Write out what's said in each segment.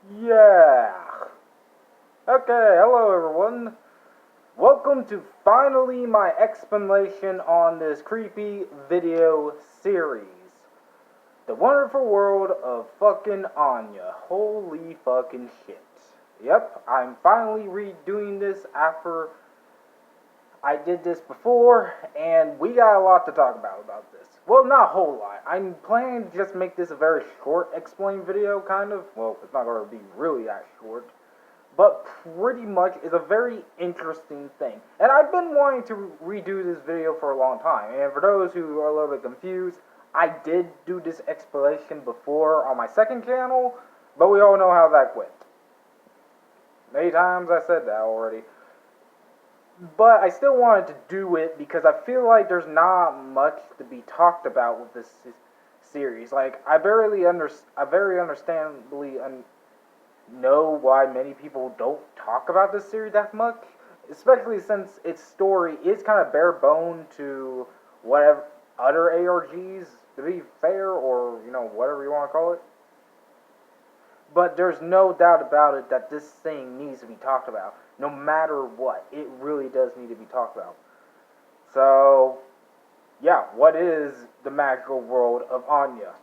Yeah. Okay, hello everyone. Welcome to finally my explanation on this creepy video series. The Wonderful World of fucking Anya. Holy fucking shit. Yep, I'm finally redoing this after I did this before, and we got a lot to talk about this. Well, not a whole lot. I'm planning to just make this a very short explain video, kind of. Well, it's not going to be really that short, but pretty much is a very interesting thing. And I've been wanting to redo this video for a long time. And for those who are a little bit confused, I did do this explanation before on my second channel, but we all know how that went. Many times I said that already. But I still wanted to do it because I feel like there's not much to be talked about with this series. Like I very understandably know why many people don't talk about this series that much, especially since its story is kind of bare bone to whatever other ARGs, to be fair, or whatever you want to call it. But there's no doubt about it that this thing needs to be talked about. No matter what, it really does need to be talked about. So, yeah, what is the magical world of Anya?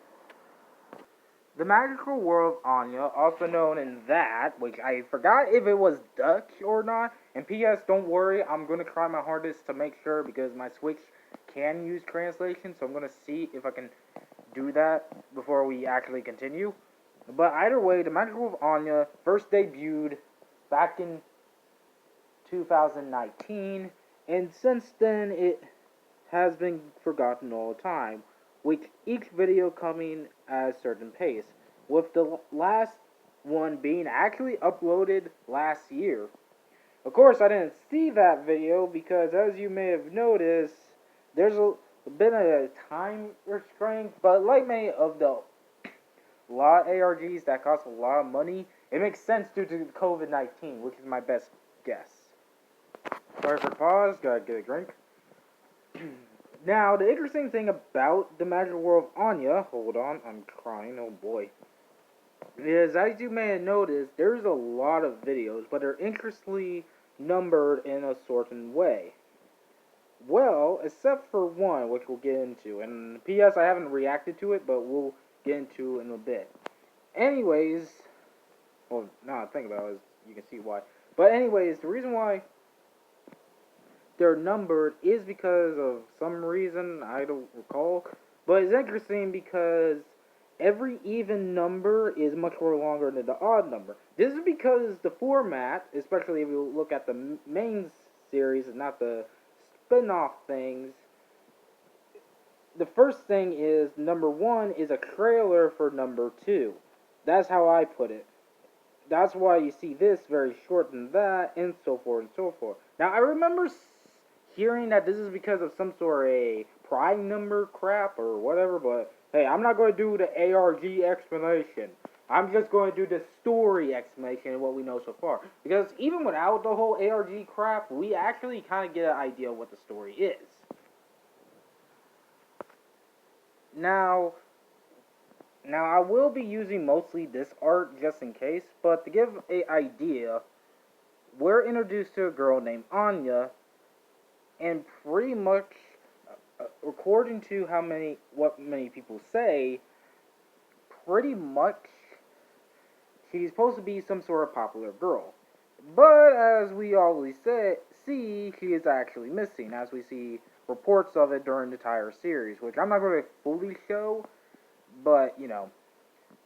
The magical world of Anya, also known in that, which I forgot if it was Dutch or not. And P.S. Don't worry, I'm going to try my hardest to make sure because my Switch can use translation. So I'm going to see if I can do that before we actually continue. But either way, the magical world of Anya first debuted back in 2019, and since then it has been forgotten all the time, with each video coming at a certain pace, with the last one being actually uploaded last year. Of course, I didn't see that video because, as you may have noticed, there's been a time restraint, but like many of the lot of ARGs that cost a lot of money, it makes sense due to COVID-19, which is my best guess. Sorry for the pause, gotta get a drink. Now, the interesting thing about the magical world of Anya, hold on, I'm crying, oh boy, is as you may have noticed, there's a lot of videos, but they're interestingly numbered in a certain way. Well, except for one, which we'll get into, and P.S. I haven't reacted to it, but we'll get into in a bit. Anyways, well, now I think about it, you can see why. But anyways, the reason why they're numbered is because of some reason I don't recall. But it's interesting because every even number is much more longer than the odd number. This is because the format, especially if you look at the main series and not the spin-off things, the first thing is number one is a trailer for number two. That's how I put it. That's why you see this very short than that, and so forth and so forth. Now, I remember hearing that this is because of some sort of a prime number crap or whatever, but hey, I'm not going to do the ARG explanation. I'm just going to do the story explanation of what we know so far. Because even without the whole ARG crap, we actually kind of get an idea of what the story is. Now I will be using mostly this art just in case, but to give an idea, we're introduced to a girl named Anya, and pretty much, according to what many people say, pretty much she's supposed to be some sort of popular girl. But as we always see, she is actually missing, as we see reports of it during the entire series, which I'm not going to fully show, but,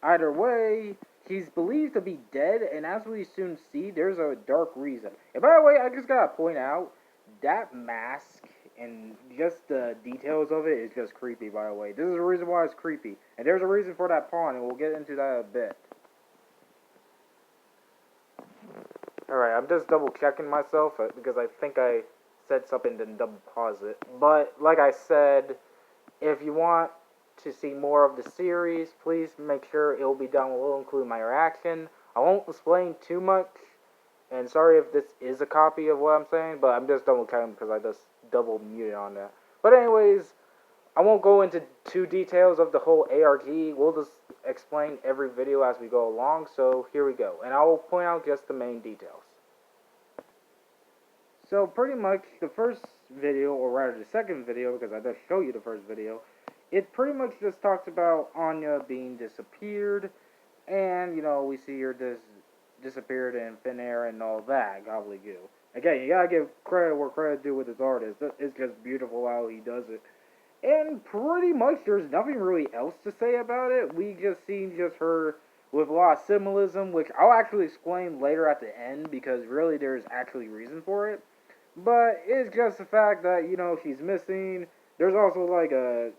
either way, she's believed to be dead, and as we soon see, there's a dark reason. And by the way, I just gotta point out, that mask and just the details of it is just creepy, by the way. This is the reason why it's creepy. And there's a reason for that pawn, and we'll get into that a bit. Alright, I'm just double checking myself because I think I said something, then double pause it. But, like I said, if you want to see more of the series, please make sure it will be down below, including my reaction. I won't explain too much, and sorry if this is a copy of what I'm saying, but I'm just double checking because I just double muted on that. But anyways, I won't go into too details of the whole ARG. We'll just explain every video as we go along, so here we go. And I will point out just the main details. So pretty much the first video, or rather the second video, because I just show you the first video, it pretty much just talks about Anya being disappeared, and, you know, we see her disappeared in thin air and all that gobbledygook. Again, you gotta give credit where credit due with his artist. It's just beautiful how he does it. And pretty much there's nothing really else to say about it. We just seen just her with a lot of symbolism, which I'll actually explain later at the end, because really there's actually reason for it. But it's just the fact that, you know, she's missing. There's also like a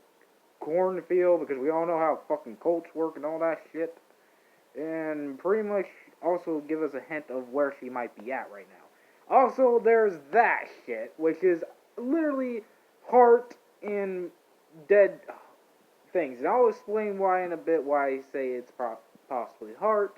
cornfield, because we all know how fucking cults work and all that shit. And pretty much also give us a hint of where she might be at right now. Also, there's that shit, which is literally heart and dead things. And I'll explain why in a bit, why I say it's possibly heart.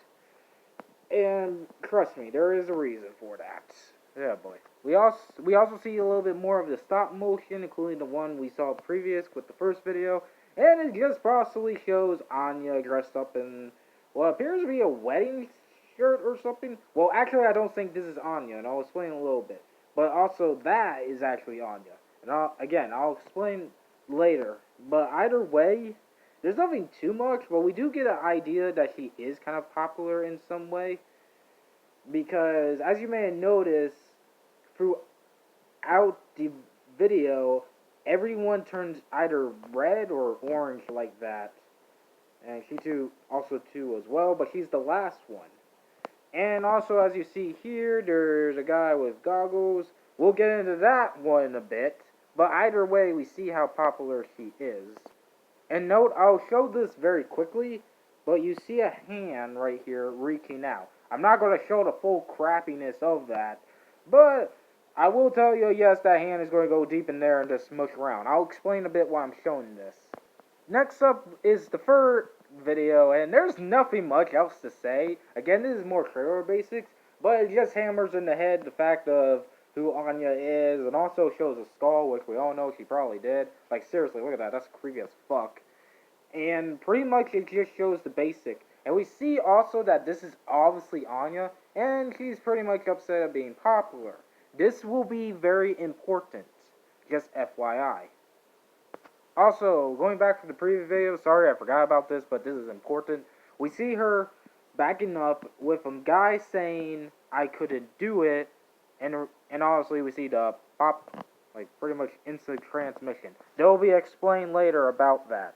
And trust me, there is a reason for that. Yeah, boy. We also see a little bit more of the stop motion, including the one we saw previous with the first video. And it just possibly shows Anya dressed up in what appears to be a wedding shirt or something. Well, actually, I don't think this is Anya, and I'll explain a little bit. But also, that is actually Anya. And I'll explain later. But either way, there's nothing too much, but we do get an idea that she is kind of popular in some way. Because, as you may have noticed, throughout the video, everyone turns either red or orange like that. And she also too as well, but she's the last one. And also, as you see here, there's a guy with goggles. We'll get into that one in a bit. But either way, we see how popular she is. And note, I'll show this very quickly, but you see a hand right here reaching out. I'm not going to show the full crappiness of that, but I will tell you, yes, that hand is going to go deep in there and just smush around. I'll explain a bit why I'm showing this. Next up is the third video, and there's nothing much else to say. Again, this is more trailer basics, but it just hammers in the head the fact of who Anya is, and also shows a skull, which we all know she probably did. Like, seriously, look at that, that's creepy as fuck. And pretty much it just shows the basic. And we see also that this is obviously Anya, and she's pretty much upset at being popular. This will be very important, just FYI. Also, going back to the previous video, sorry I forgot about this, but this is important. We see her backing up with a guy saying, I couldn't do it, and honestly, we see the pop, like, pretty much instant transmission. There will be explained later about that.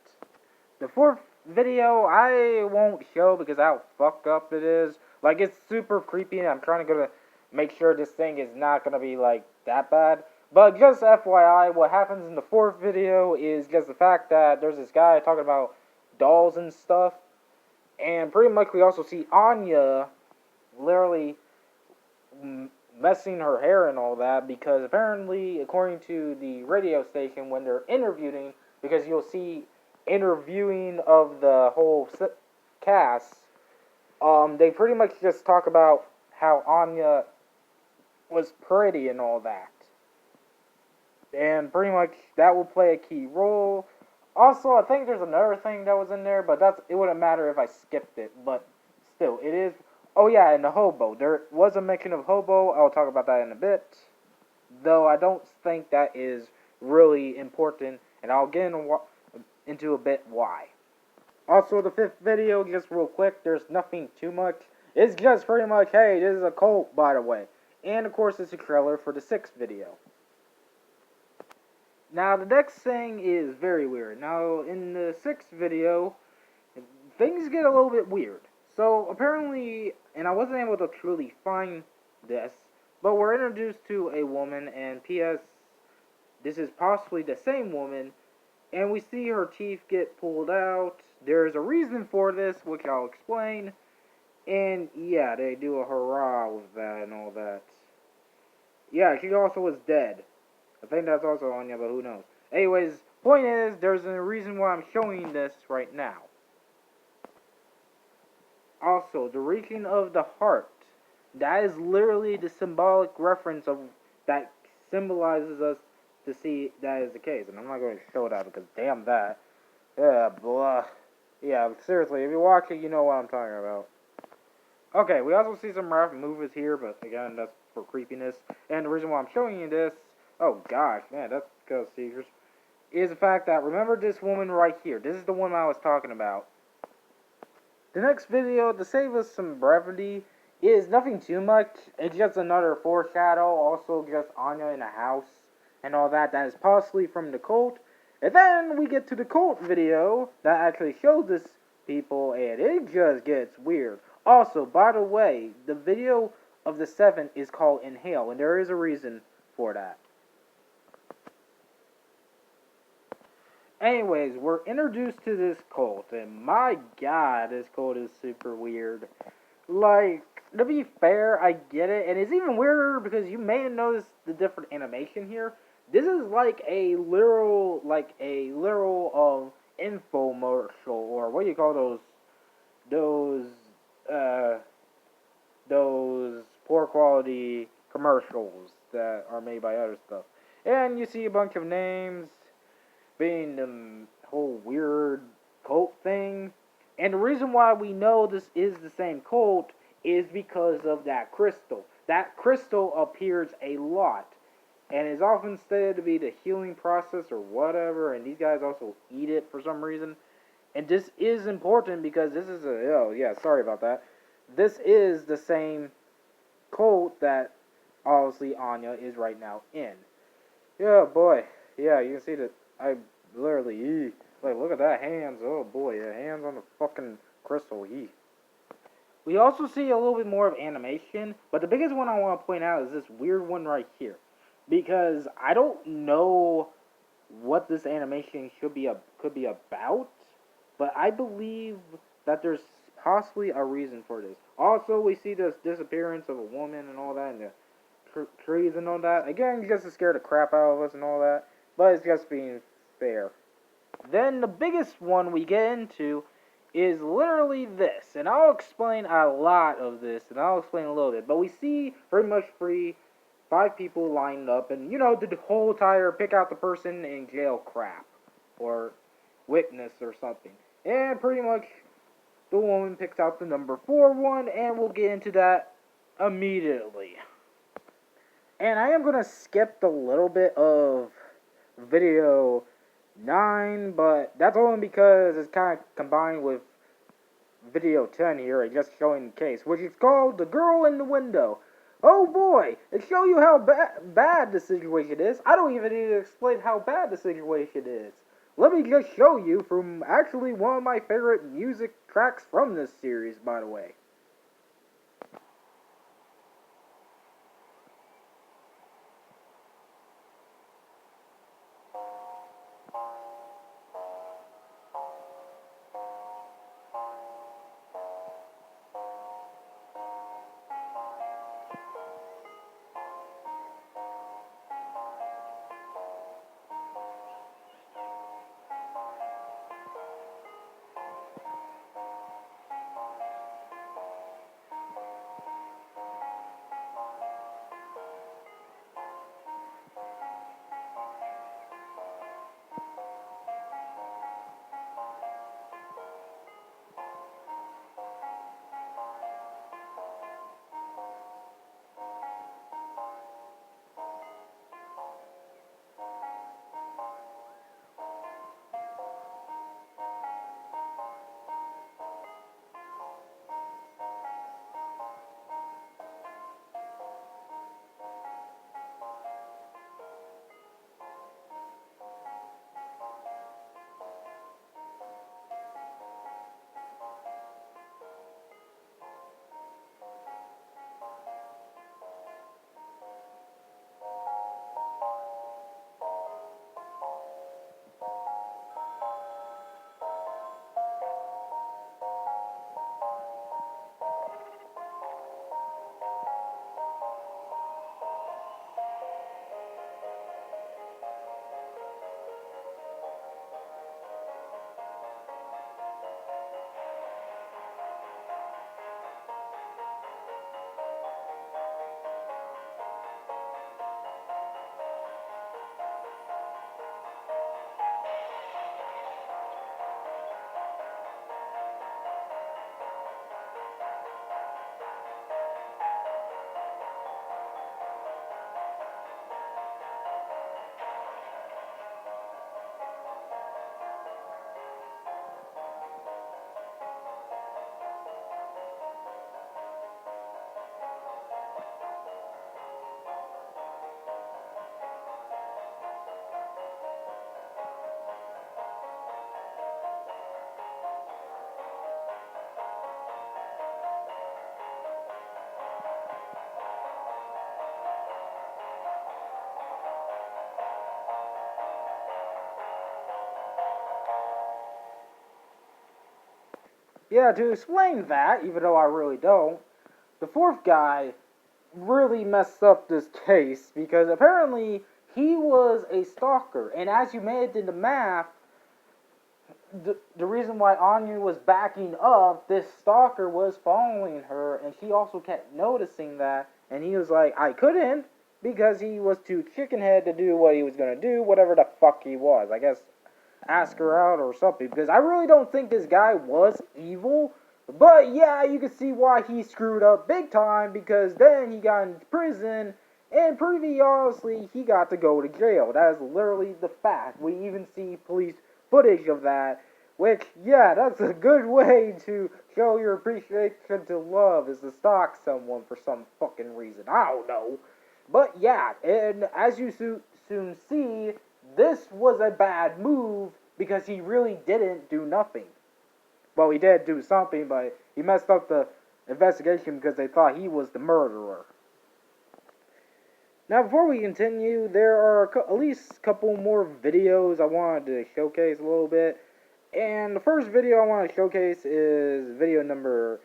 The fourth video, I won't show because how fucked up it is. Like, it's super creepy, and I'm trying to make sure this thing is not gonna be, like, that bad. But just FYI, what happens in the fourth video is just the fact that there's this guy talking about dolls and stuff. And pretty much we also see Anya literally messing her hair and all that, because apparently, according to the radio station, when they're interviewing, because you'll see interviewing of the whole cast, they pretty much just talk about how Anya was pretty and all that. And pretty much that will play a key role. Also, I think there's another thing that was in there, but it wouldn't matter if I skipped it, but still, it is. Oh yeah, and the hobo. There was a mention of hobo. I'll talk about that in a bit. Though I don't think that is really important, and I'll get into a bit why. Also, the fifth video, just real quick, there's nothing too much. It's just pretty much, hey, this is a cult, by the way. And of course, it's a trailer for the sixth video. Now, the next thing is very weird. Now, in the sixth video, things get a little bit weird. So, apparently, and I wasn't able to truly find this, but we're introduced to a woman, and P.S., this is possibly the same woman, and we see her teeth get pulled out. There's a reason for this, which I'll explain, and yeah, they do a hurrah with that and all that. Yeah, she also was dead. I think that's also Anya, but who knows. Anyways, point is, there's a reason why I'm showing this right now. Also, the reaching of the heart. That is literally the symbolic reference of that symbolizes us to see that is the case. And I'm not going to show that because damn that. Yeah, blah. Yeah, seriously, if you watch it, you know what I'm talking about. Okay, we also see some rough movies here, but again, that's for creepiness. And the reason why I'm showing you this, oh gosh, man, that's because seizures, is the fact that, remember this woman right here. This is the woman I was talking about. The next video, to save us some brevity, is nothing too much. It's just another foreshadow, also just Anya in a house, and all that. That is possibly from the cult. And then we get to the cult video that actually shows this people, and it just gets weird. Also, by the way, the video of the 7 is called Inhale, and there is a reason for that. Anyways, we're introduced to this cult, and my god, this cult is super weird. Like, to be fair, I get it, and it's even weirder because you may have noticed the different animation here. This is like a literal infomercial, or what do you call those, uh, those poor quality commercials that are made by other stuff. And you see a bunch of names being the whole weird cult thing. And the reason why we know this is the same cult is because of that crystal. That crystal appears a lot and is often stated to be the healing process or whatever, and these guys also eat it for some reason. And this is important because this is sorry about that. This is the same cult that obviously Anya is right now in. Yeah, boy. Yeah, you can see that I literally, like, look at that hands. Oh boy, yeah, hands on the fucking crystal. We also see a little bit more of animation, but the biggest one I want to point out is this weird one right here, because I don't know what this animation could be about, but I believe that there's possibly a reason for this. Also, we see this disappearance of a woman and all that, and the trees and all that. Again, just to scare the crap out of us and all that, but it's just being fair. Then the biggest one we get into is literally this, and I'll explain a lot of this, and I'll explain a little bit, but we see pretty much 5 people lined up, and the whole entire pick out the person in jail crap, or witness or something, and pretty much the woman picks out the number 4 one, and we'll get into that immediately. And I am going to skip the little bit of video 9, but that's only because it's kind of combined with video 10 here, just showing the case, which is called The Girl in the Window. Oh boy, to show you how bad the situation is, I don't even need to explain how bad the situation is. Let me just show you from actually one of my favorite music tracks from this series, by the way. Yeah, to explain that, even though I really don't, the fourth guy really messed up this case because apparently he was a stalker, and as you made it in the math, the reason why Anya was backing up, this stalker was following her, and she also kept noticing that, and he was like, I couldn't, because he was too chickenhead to do what he was gonna do, whatever the fuck he was. I guess ask her out or something, because I really don't think this guy was evil, but yeah, you can see why he screwed up big time, because then he got into prison, and pretty honestly, he got to go to jail. That is literally the fact. We even see police footage of that, which, yeah, that's a good way to show your appreciation to love, is to stalk someone for some fucking reason. I don't know. But yeah, and as you soon see, this was a bad move because he really didn't do nothing. Well, he did do something, but he messed up the investigation because they thought he was the murderer. Now, before we continue, there are at least a couple more videos I wanted to showcase a little bit. And the first video I want to showcase is video number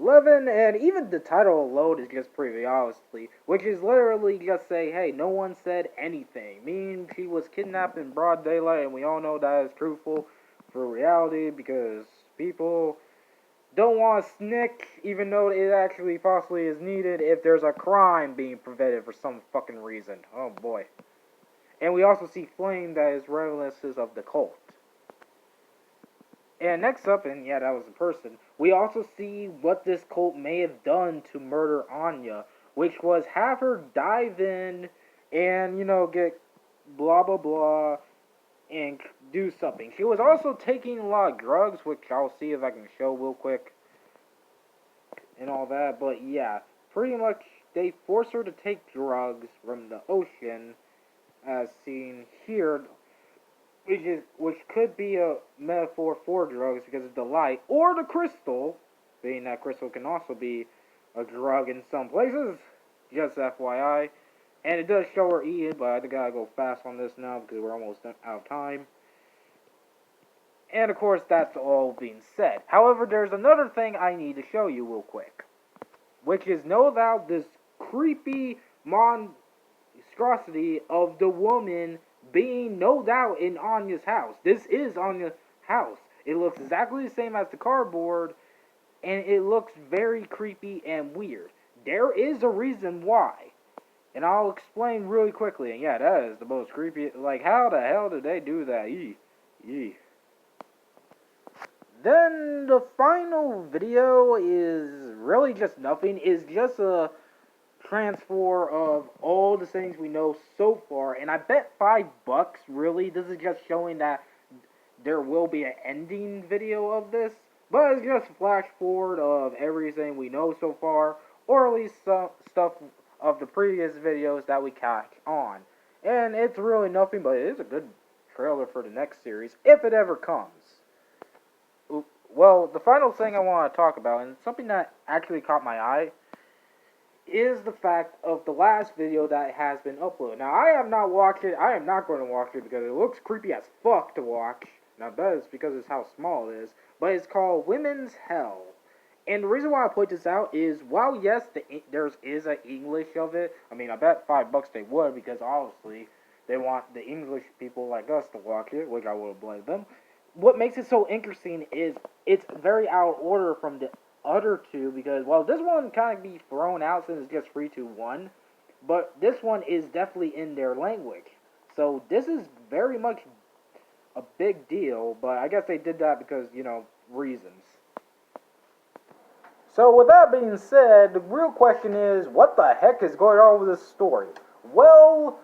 11, and even the title alone is just pretty obviously, which is literally just say, hey, no one said anything. Meaning she was kidnapped in broad daylight, and we all know that is truthful for reality because people don't want to snick, even though it actually possibly is needed if there's a crime being prevented for some fucking reason. Oh boy. And we also see Flame that is reminiscent of the cult. And next up, and yeah, that was a person, we also see what this cult may have done to murder Anya, which was have her dive in and, get blah blah blah and do something. She was also taking a lot of drugs, which I'll see if I can show real quick and all that. But yeah, pretty much they force her to take drugs from the ocean, as seen here, which could be a metaphor for drugs because of the light or the crystal, being that crystal can also be a drug in some places. Just FYI. And it does show her eating, but I gotta go fast on this now because we're almost out of time. And of course, that's all being said. However, there's another thing I need to show you real quick, which is no doubt this creepy monstrosity of the woman being no doubt in Anya's house. This is Anya's house. It looks exactly the same as the cardboard, and it looks very creepy and weird. There is a reason why. And I'll explain really quickly. And yeah, that is the most creepy. Like, how the hell did they do that? Yee. Then the final video is really just nothing. It's just a transfer of all the things we know so far. And I bet $5, really. This is just showing that there will be an ending video of this. But it's just a flash forward of everything we know so far. Or at least some stuff of the previous videos that we catch on. And it's really nothing, but it is a good trailer for the next series, if it ever comes. Well, the final thing I want to talk about, and something that actually caught my eye, is the fact of the last video that has been uploaded. Now, I have not watched it. I am not going to watch it because it looks creepy as fuck to watch. Now, that is because it's how small it is. But it's called Women's Hell. And the reason why I point this out is, while yes, there is an English of it. I mean, I bet $5 they would, because obviously they want the English people like us to watch it, which I wouldn't blame them. What makes it so interesting is it's very out of order from the other two, because, well, this one kind of be thrown out since it's just 3-2-1, but this one is definitely in their language. So this is very much a big deal, but I guess they did that because, reasons. So with that being said, the real question is, what the heck is going on with this story? Well,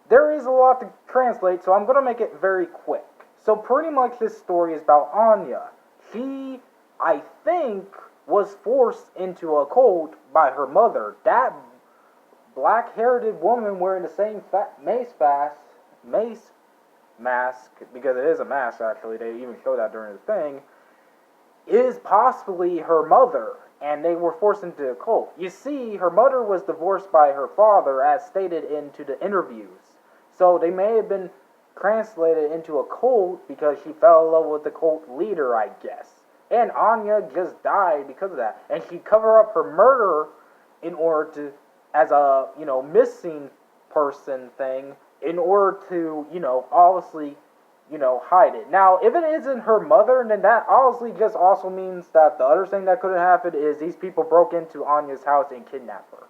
there is a lot to translate, so I'm going to make it very quick. So pretty much this story is about Anya. She, I think, was forced into a cult by her mother. That black-haired woman wearing the same mace mask, because it is a mask actually, they even show that during the thing, is possibly her mother. And they were forced into a cult. You see, her mother was divorced by her father, as stated into the interviews. So they may have been translated into a cult because she fell in love with the cult leader, I guess. And Anya just died because of that. And she covered up her murder in order to, as a, missing person thing, in order to, obviously, hide it. Now, if it isn't her mother, then that obviously just also means that the other thing that could have happened is these people broke into Anya's house and kidnapped her.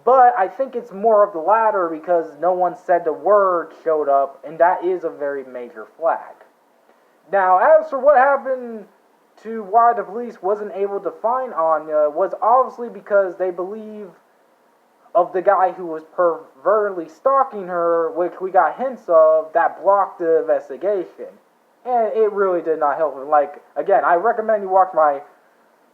But I think it's more of the latter because no one said the word showed up, and that is a very major flag. Now, as for what happened to why the police wasn't able to find Anya, was obviously because they believe of the guy who was pervertedly stalking her, which we got hints of, that blocked the investigation. And it really did not help him. Like, again, I recommend you watch my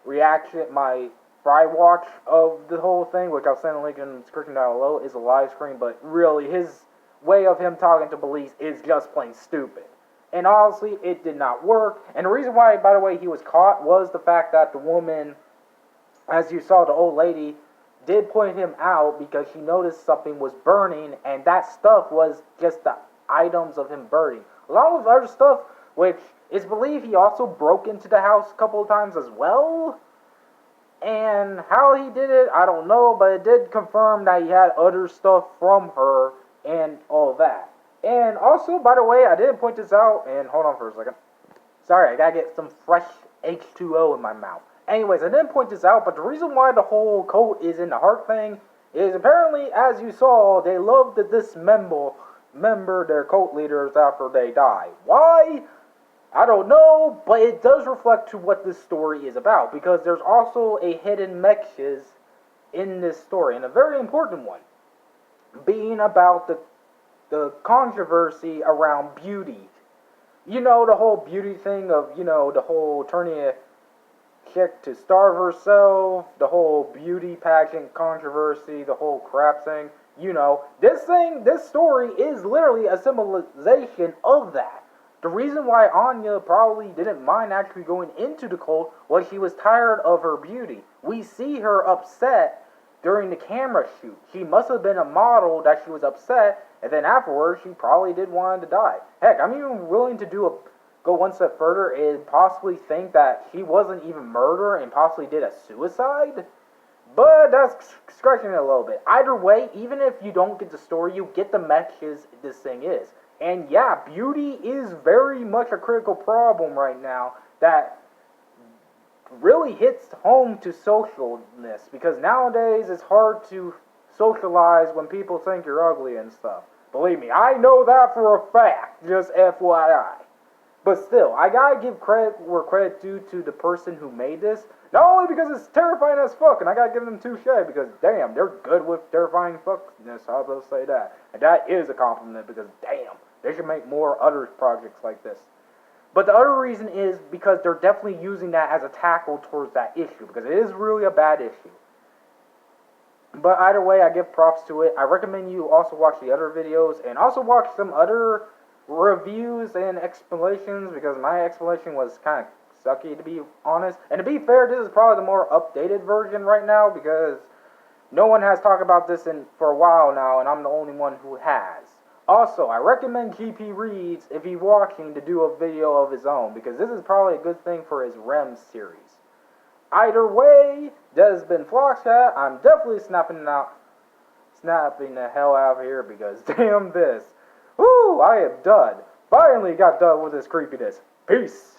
reaction, my fry watch of the whole thing, which I'll send a link in the description down below, is a live stream, but really, his way of him talking to police is just plain stupid. And honestly, it did not work. And the reason why, by the way, he was caught was the fact that the woman, as you saw, the old lady, did point him out because she noticed something was burning, and that stuff was just the items of him burning. Along with other stuff, which is believed he also broke into the house a couple of times as well. And how he did it, I don't know, but it did confirm that he had other stuff from her and all that. And also, by the way, I did point this out, and hold on for a second. Sorry, I gotta get some fresh H2O in my mouth. Anyways, I didn't point this out, but the reason why the whole cult is in the heart thing is apparently, as you saw, they love to dismember their cult leaders after they die. Why? I don't know, but it does reflect to what this story is about, because there's also a hidden message in this story, and a very important one, being about the controversy around beauty. You know, the whole beauty thing of, the whole turning a chick to starve herself, the whole beauty pageant controversy, the whole crap thing. This story is literally a symbolization of that. The reason why Anya probably didn't mind actually going into the cult was she was tired of her beauty. We see her upset during the camera shoot. She must have been a model that she was upset, and then afterwards she probably did want to die. Heck, I'm even willing to go one step further and possibly think that she wasn't even murder and possibly did a suicide. But that's scratching it a little bit. Either way, even if you don't get the story, you get the message this thing is. And yeah, beauty is very much a critical problem right now that really hits home to socialness, because nowadays it's hard to socialize when people think you're ugly and stuff. Believe me, I know that for a fact, just FYI. But still, I gotta give credit where credit due to the person who made this, not only because it's terrifying as fuck, and I gotta give them touche, because damn, they're good with terrifying fuckness, I'll say that. And that is a compliment, because damn, they should make more other projects like this. But the other reason is because they're definitely using that as a tackle towards that issue, because it is really a bad issue. But either way, I give props to it. I recommend you also watch the other videos, and also watch some other reviews and explanations, because my explanation was kind of sucky, to be honest. And to be fair, this is probably the more updated version right now, because no one has talked about this for a while now, and I'm the only one who has. Also, I recommend GP Reads, if he's watching, to do a video of his own, because this is probably a good thing for his REM series. Either way, that has been Flockchat. I'm definitely snapping the hell out of here, because damn this. Woo, I am done. Finally got done with this creepiness. Peace.